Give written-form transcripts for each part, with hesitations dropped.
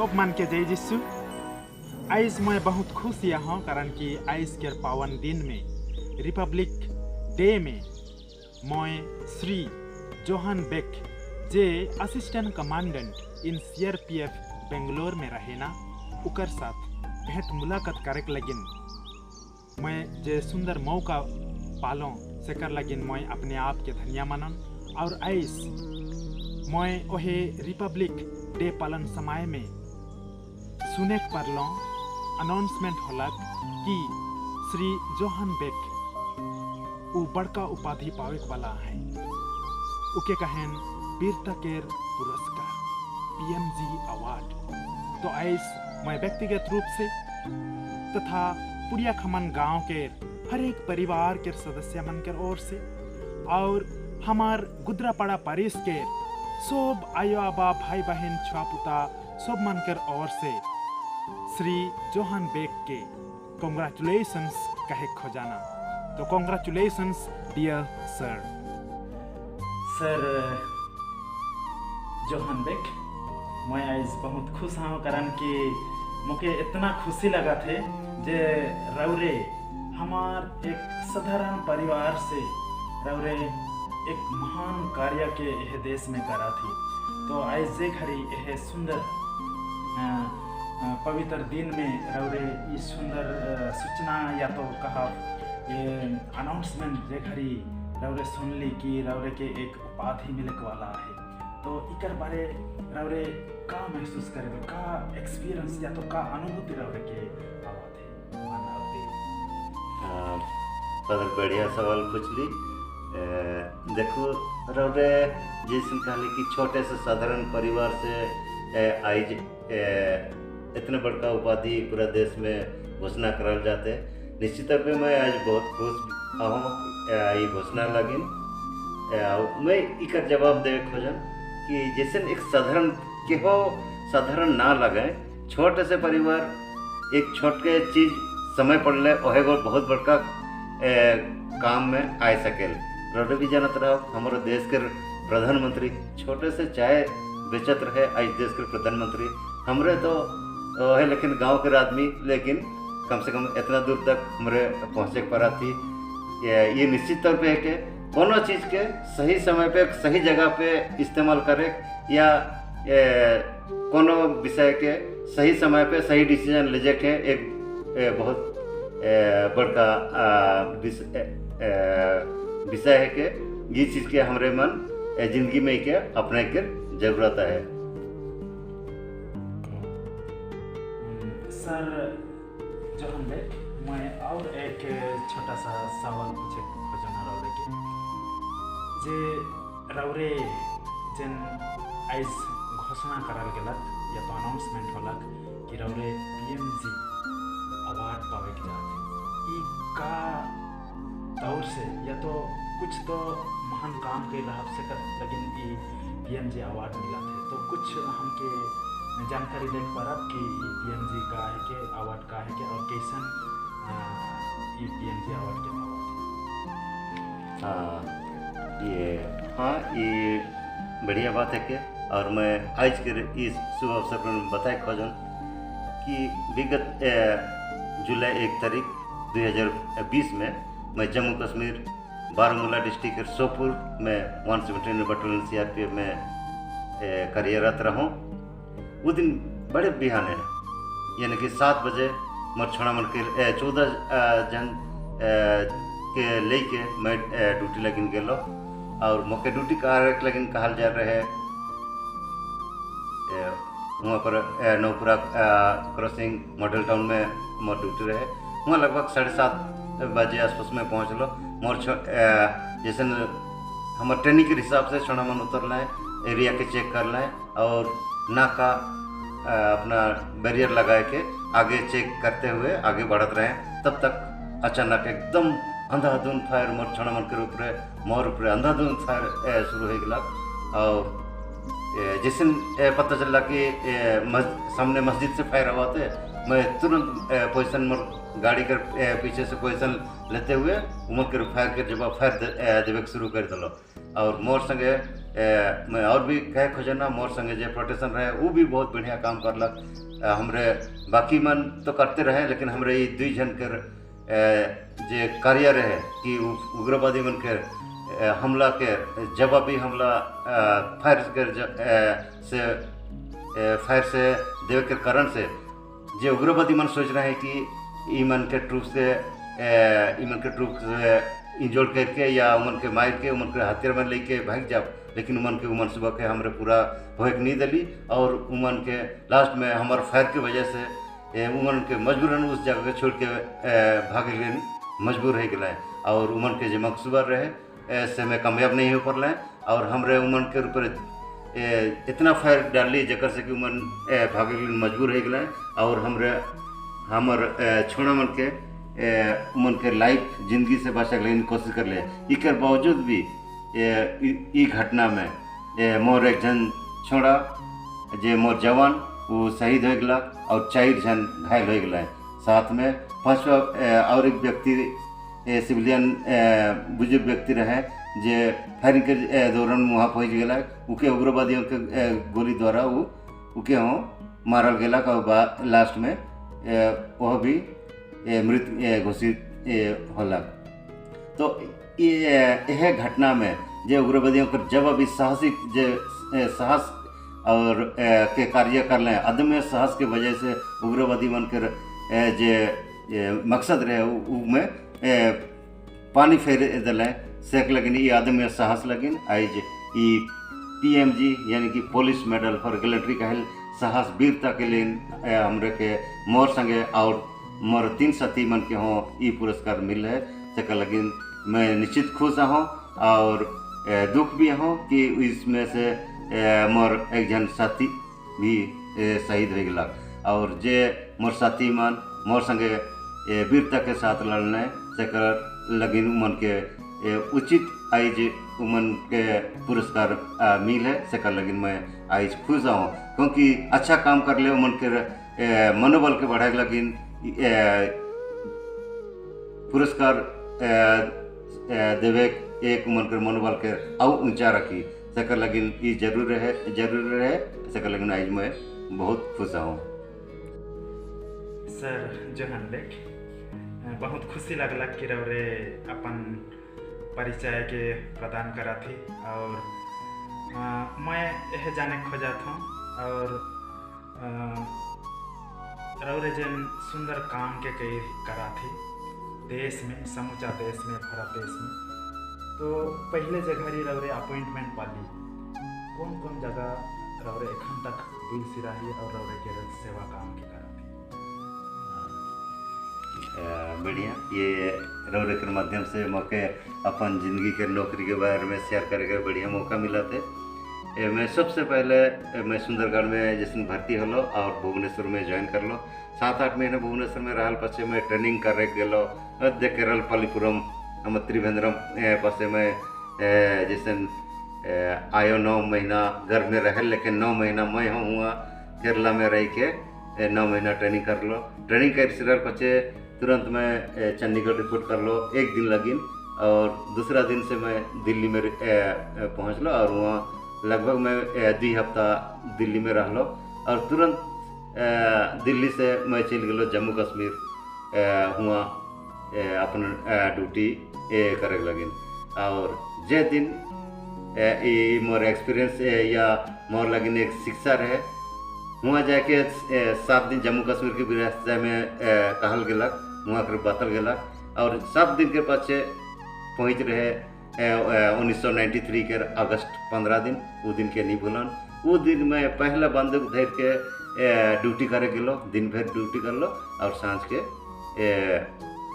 सब मान के जय जिसु आइज मैं बहुत खुश यहाँ कारण कि आइज के पावन दिन में रिपब्लिक डे में मैं श्री जोहान बेक जे असिस्टेंट कमांडेंट इन CRPF बेंगलोर में रहेना उकर साथ भेंट मुलाकात करे लगिन मैं जे सुंदर मौका पालो सेकर लगिन मैं अपने आप के धन्य मानन और आइज मैं ओहे रिपब्लिक डे पालन समय में सुने पारलो अनाउंसमेंट होला कि श्री जोहान बेक वो बड़का उपाधि पावे वाला है उके कहन वीरता केर पुरस्कार PMG अवार्ड। तो आइस मैं व्यक्तिगत रूप से तथा पुरिया खमन गांव के हर एक परिवार के सदस्य मन के ओर से और हमार गुदरापाड़ा परिस के सब आयो आबा भाई बहन छुआ पुता सब मन के ओर से श्री जोहान बेक के कॉन्ग्रेचुलेशंस कहे खोजाना। तो congratulations dear sir. Sir Johan Beck मैं आज बहुत खुश हाँ कारण कि मुझे इतना खुशी लगा थे जे रौरे हमार एक साधारण परिवार से रौरे एक महान कार्य के यह देश में करा थी। तो आज जे घड़ी यह सुंदर पवित्र दिन में रौरे ये सुंदर सूचना या तो कहा ये अनाउंसमेंट जे घड़ी रौरे सुन ली कि रौरे के एक उपाधि मिलने वाला है। तो इकर बारे रौरे का महसूस करे का एक्सपीरियंस या तो का अनुभूति रौरे के आवत है मानवते। बहुत बढ़िया सवाल पूछ ली। देखो रौरे जैसे कहले कि छोटे से साधारण परिवार से आज इतने बड़का उपाधि पूरा देश में घोषणा करल जाते हैं। निश्चित तौर पे मैं आज बहुत खुश हूँ ये घोषणा लगिन। मैं इकर जवाब दे खोजन कि जैसे एक साधारण के हो साधारण ना लगे छोटे से परिवार एक छोटे चीज समय पड़ले ओहे गो बहुत बड़का काम में आ सकेल। रोडे भी जानत रहो हमारे देश के प्रधानमंत्री छोटे से चाय बेचत रहे आज देश के प्रधानमंत्री हमरे तो है लेकिन गांव के आदमी लेकिन कम से कम इतना दूर तक हमारे पहुँचे पड़ा थी। ये निश्चित तौर पे है कि कोनो चीज़ के सही समय पे सही जगह पे इस्तेमाल करे या कोनो विषय के सही समय पे सही डिसीजन ले जाके एक बहुत बड़का विषय है कि ये चीज़ के हमारे मन जिंदगी में के अपने के जरूरत है। सर जोहान बेक मैं और एक छोटा सा सवाल पूछे खोजना रौरे के जे रौरे जन आज घोषणा कराल गेलक या तो अनाउंसमेंट होलक कि रौरे PMG अवार्ड पावे के जाते ई का तौर से या तो कुछ तो महान काम के लाभ से लेकिन ई PMG अवार्ड मिला थे। तो कुछ हमके जानकारी देख पा रहा कि PMG का है के अवार्ड का है के और कैसन ये PMG अवार्ड के हाँ ये बढ़िया बात है कि और मैं आज के इस शुभ अवसर पर बताए खोजन कि विगत जुलाई 1 तारीख 2020 में मैं जम्मू कश्मीर बारामूला डिस्ट्रिक्ट के सोपुर में 179 बटालियन CRPF में कार्यरत रहूँ। वो दिन बड़े बिहान है यानी कि 7 बजे मोर छोड़ा मन के 14 जन के लेके मैं ड्यूटी लगिन गेलो और मोके ड्यूटी कार्य लगिन कहल जा रहे वहाँ पर नौपुरा क्रॉसिंग मॉडल टाउन में मोर ड्यूटी रहे। वहाँ लगभग 7:30 बजे आसपास में पहुँच लो। मोर जैसे हमारे ट्रेनिंग के हिसाब से छोड़ा मन उतर लाए एरिया के चेक कर लाए और नाका अपना बैरियर लगा के आगे चेक करते हुए आगे बढ़त रहे। तब तक अचानक एकदम अंधाधुंध फायर मोर छोड़ा मन के ऊपर मोर ऊपर अंधाधुंध फायर शुरू हो गया और जैसे पता चला कि सामने मस्जिद से फायर हुआ थे मैं तुरंत पोजीशन मोर गाड़ी कर पीछे से पोजीशन लेते हुए उमर के फायर के जब फायर देवे शुरू कर दिलो और मोर संगे मैं और भी कहे खोजना मोर संगे जे प्रोटेक्शन रहे वो भी बहुत बढ़िया काम करलक। हमरे बाकी मन तो करते रहे लेकिन हमरे ये 2 जन कर जे कार्य रहे कि उग्रवादी मन के हमला के जवाबी हमला फायर से देवे के कारण से जे उग्रवादी मन सोच रहे हैं कि ईमन के ट्रूप से इंजोर करके या उमन के मार के उमन के हथियार में लेके भाग जाओ, लेकिन उमन के उमन सुबह के हमरे पूरा होक नहीं दिली और उमन के लास्ट में हमारे फायर की वजह से उमन के मजबूरन उस जगह के छोड़ के भागे लिए मजबूर हो गए और उमन के जो मकसूबा रहे से में कामयाब नहीं हो पा और हमरे उमन के ऊपर इतना फायर डाली जकर से कि उमन भागे लिए मजबूर हो गए और हमर छोड़ा मन के उमन के लाइफ जिंदगी से बचा लेकिन कोशिश कर ले। इकर बावजूद भी ई घटना में मोर एक जन छोड़ा जे मोर जवान वो शहीद हो गया और 4 जन घायल हो गए। साथ में 5वां और एक व्यक्ति सिविलियन बुजुर्ग व्यक्ति रहे जे फायरिंग के दौरान वहाँ पहुँच गया। उके उग्रवादियों के गोली द्वारा उके हों मारल गया और लास्ट में वह भी मृत घोषित होला। तो यह घटना में जे उग्रवादियों का जब अभी साहसिक जे साहस और के कार्य कर लें अदम्य साहस के वजह से उग्रवादी बनकर जे मकसद रहे में पानी फेर दिलें सेक लगिन ये अदम्य साहस लगिन आज ई PMG यानी कि पुलिस मेडल फॉर गैलेंट्री कहल साहस वीरता के लिए हमरे के मोर संगे और मोर 3 साथी मन के हों ये पुरस्कार मिल है सेक लगिन मैं निश्चित खुश हूँ और दुख भी हूँ कि इसमें से मोर एक जन साथी भी शहीद हो गया और जे मोर साथी मन मोर संगे वीरता के साथ लड़ने से लगिन उमन के उचित आज उमन के पुरस्कार मिल है से लगिन मैं आज खुश हूँ क्योंकि अच्छा काम कर ले उमन के मनोबल के बढ़ाए लगिन पुरस्कार देवे एक उमन के मनोबल के और ऊंचा रखी से लगिन ये जरूर रहे से लगिन आज मैं बहुत खुश हूँ। सर जोहान बेक बहुत खुशी लगला कि रौरे अपन परिचय के प्रदान करा थी और मैं यह जाने खोजा था और रौरे जन सुंदर काम के कई करा थी देश में समूचा देश में भारत देश में। तो पहले जगह ही रौरे अपॉइंटमेंट पाली कौन जगह रौरे एखन तक दिल सिराही और रौरे के सेवा काम के करा थी। बढ़िया ये रौरे के माध्यम से मौके अपन जिंदगी के नौकरी के बारे में शेयर करे के बढ़िया मौका मिला थे। मैं सबसे पहले मैं सुंदरगढ़ में जैसे भर्ती हलो और भुवनेश्वर में ज्वाइन कर लो 7-8 महीने भुवनेश्वर में रहल पचे मैं ट्रेनिंग करे गलो मध्य केरल पल्लीपुरम हम त्रिवेंद्रम पसे में जैसे आयो 9 महीना घर में रह लेकिन 9 महीना मैं हुआ केरला में रह के 9 महीना ट्रेनिंग कर लो। ट्रेनिंग कर पचे तुरंत मैं चंडीगढ़ रिपोर्ट कर लो 1 दिन लगिन और दूसरा दिन से मैं दिल्ली में पहुँच लो और वहाँ लगभग मैं 2 हफ्ता दिल्ली में रह लो और तुरंत दिल्ली से मैं चल गलो जम्मू कश्मीर हुआ अपन ड्यूटी करे लगिन और जे दिन ये मोर एक्सपीरियंस या मोर लगिन एक शिक्षा रहे वहाँ जाके 7 दिन जम्मू कश्मीर के विरासत में कहल गलक वहाँ कर बतल गलक और 7 दिन के पाछे पहुँच रहे 1993 के अगस्त 15 दिन वो दिन के नहीं भूलन। वो दिन मैं पहला बंदूक धर के ड्यूटी करे गलो दिन भर ड्यूटी कर लो और सांझ के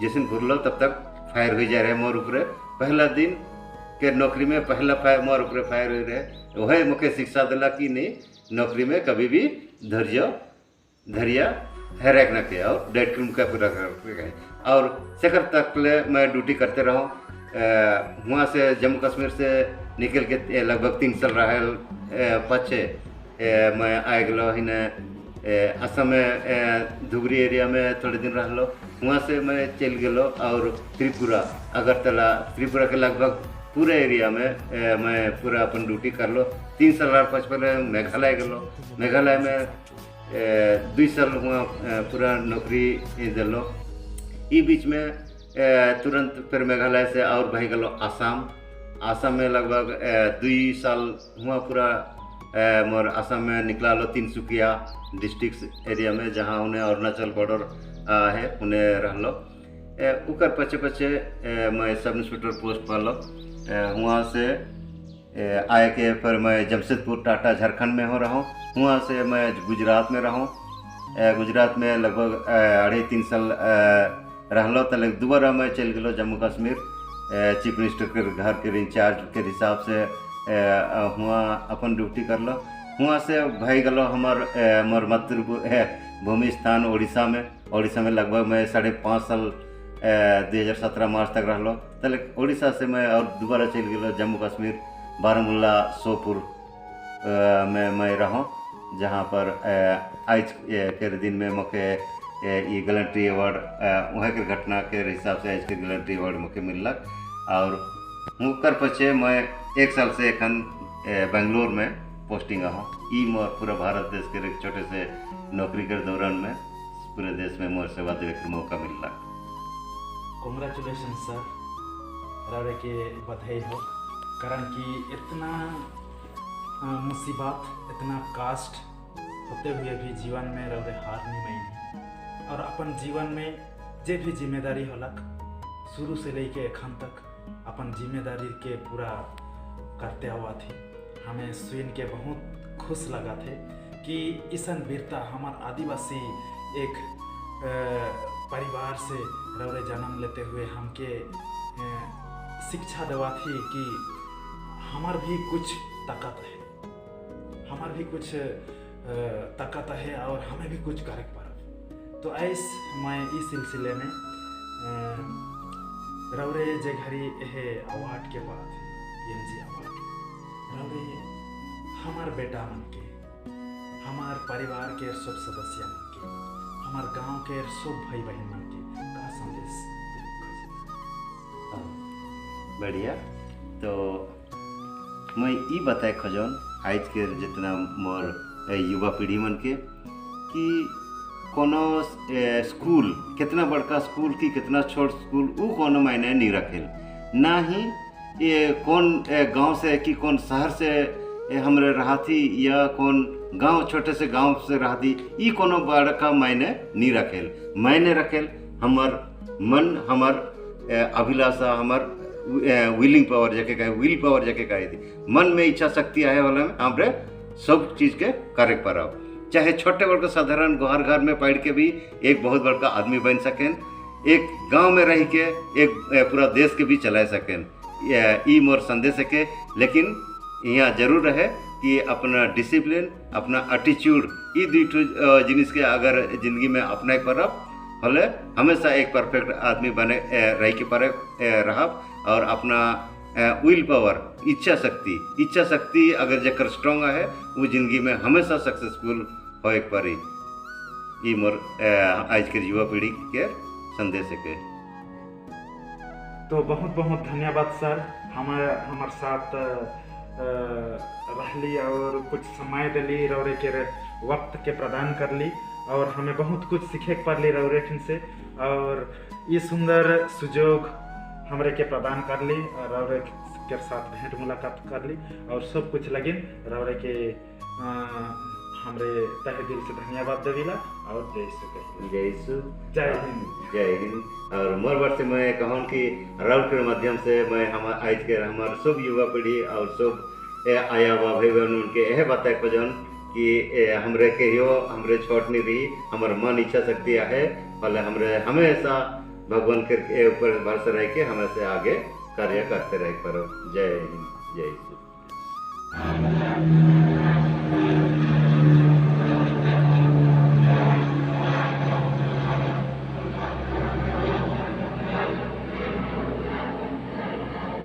जैसे घुर लो तब तक फायर हो जा रहे मोर ऊपर पहला दिन के नौकरी में पहला फायर मोर ऊपर फायर हो रहे वही मुझे शिक्षा दिला कि नहीं नौकरी में कभी भी धैर्य हैराक न किया और डेडक्रीम का पूरा कर और शेखर तक मैं ड्यूटी करते रहा। वहाँ से जम्मू कश्मीर से निकल के लगभग 3 साल रहे पछे मैं आ गलो हिन असम में धुबरी एरिया में थोड़े दिन रह लो वहाँ से मैं चल गलो और त्रिपुरा अगरतला त्रिपुरा के लगभग पूरे एरिया में मैं पूरा अपन ड्यूटी कर लो। 3 साल रहा पहले मेघालय गलो, मेघालय में 2 साल हुआ पूरा नौकरी दिलो। ई बीच में तुरंत फिर मेघालय से और भाई गलो आसाम। आसाम में लगभग 2 साल हुआ पूरा मोर आसाम में निकला लो तिनसुकिया डिस्ट्रिक्ट एरिया में, जहाँ उन्हें अरुणाचल बॉर्डर है उन्हें रह लो। उकर पचे पचे मैं सब इंस्पेक्टर पोस्ट पालो। वहाँ से आए के फिर मैं जमशेदपुर टाटा झारखंड में हो रहा हूँ। वहाँ से मैं गुजरात में रहा हूँ। गुजरात में लगभग 2.5-3 साल रह लो। तले दोबारा मैं चल गलो जम्मू कश्मीर चीफ मिनिस्टर के घर के इंचार्ज के हिसाब से वहाँ अपन ड्यूटी कर लो। वहाँ से भाई गलो मोर मातृभूमि स्थान उड़ीसा में। उड़ीसा में लगभग मैं 5.5 साल 2017 मार्च तक रह लो। तले उड़ीसा से मैं और दोबारा चल गलो जम्मू कश्मीर बारामूला सोपुर में मैं रहूँ, जहाँ पर आज के दिन में मौके ये गैलेंट्री अवार्ड वहाँ के घटना के हिसाब से आज के गैलेंट्री अवार्ड मौके मिललक। और मुकर पचे मैं 1 साल से एखन बेंगलोर में पोस्टिंग हूँ। ई मोर पूरा भारत देश के एक छोटे से नौकरी के दौरान में पूरे देश में मोर सेवा देवे के मौका मिलला। कॉन्ग्रेचुलेशन सर, रौरे के बधाई हो, कारण कि इतना मुसीबत इतना कास्ट होते हुए भी जीवन में रौरे हार नहीं मानी और अपन जीवन में जे भी जिम्मेदारी होलक शुरू से लेके एखन तक अपन जिम्मेदारी के पूरा करते हुआ थे। हमें सुन के बहुत खुश लगा थे कि ईसन वीरता हमार आदिवासी एक परिवार से रौरे जन्म लेते हुए हमके शिक्षा देवा थी कि हमार भी कुछ ताकत है, हमार भी कुछ ताकत है और हमें भी कुछ करे पर। तो ऐसे मैं इस सिलसिले में रौरे जे घड़ी है अवार्ड के बाद PMG अवार्ड रौरे हमार बेटा मन के, हमार परिवार के सब सदस्य मन के, हमार गांव के सब भाई बहन मन के का संदेश बढ़िया। तो मैं ये बताए खजन आज के जितना मोर युवा पीढ़ी मन के कि कोनो स्कूल कितना बड़का स्कूल की कितना छोट स्कूल वो कोनो मायने नहीं रखेल। ना ही ये कौन गांव से कि कौन शहर से हमरे रहा थी या कौन गांव छोटे से गांव से रहा थी, ये कोनो बड़का मायने नहीं रखेल। मायने रखेल हमार मन, हमार अभिलाषा, हमार विलिंग पावर जैके कहे, विल पावर जैके कहे थी। मन में इच्छा शक्ति आए वाला में हमरे सब चीज़ के कार्य कराओ। चाहे छोटे बड़का साधारण घर में पढ़ के भी एक बहुत बड़का आदमी बन सकें, एक गांव में रह के एक पूरा देश के भी चला सकें। ई मोर संदेश है। लेकिन यहाँ जरूर है कि अपना डिसिप्लिन, अपना एटीट्यूड, ये दुईठो जिनिस के अगर जिंदगी में अपनाए परब हले हमेशा एक परफेक्ट आदमी बने रह के पर रहब। और अपना विल पावर, इच्छा शक्ति अगर जकर स्ट्रॉन्ग है वो जिंदगी में हमेशा सक्सेसफुल होए पारी। ये मोर आज के युवा पीढ़ी के संदेश है। तो बहुत बहुत धन्यवाद सर, हमारे साथ रहली और कुछ समय दिली, रौरे के वक्त के प्रदान कर ली और हमें बहुत कुछ सीखे पर ली रौरे से। और ये सुंदर सुजोग हमरे के प्रदान कर ली और रौरे के साथ भेंट मुलाकात कर ली और सब कुछ लगिन रौरे के हमरे तहे दिल से धन्यवाद देविला और जय यीशु, जय हिंद। और मोर बार से मैं कहूँ कि राउल के माध्यम से मैं आज के हमारे सब युवा पीढ़ी और सब आया हुआ भाई बहन उनके यह बताए खोजन कि हमरे के हमरे छोट नहीं रही, हमारे मन इच्छा शक्ति है भले हमरे हमेशा भगवान के ऊपर भरोसा रह के हमेशा आगे कार्य करते रह करो। जय हिंद, जय यीशु।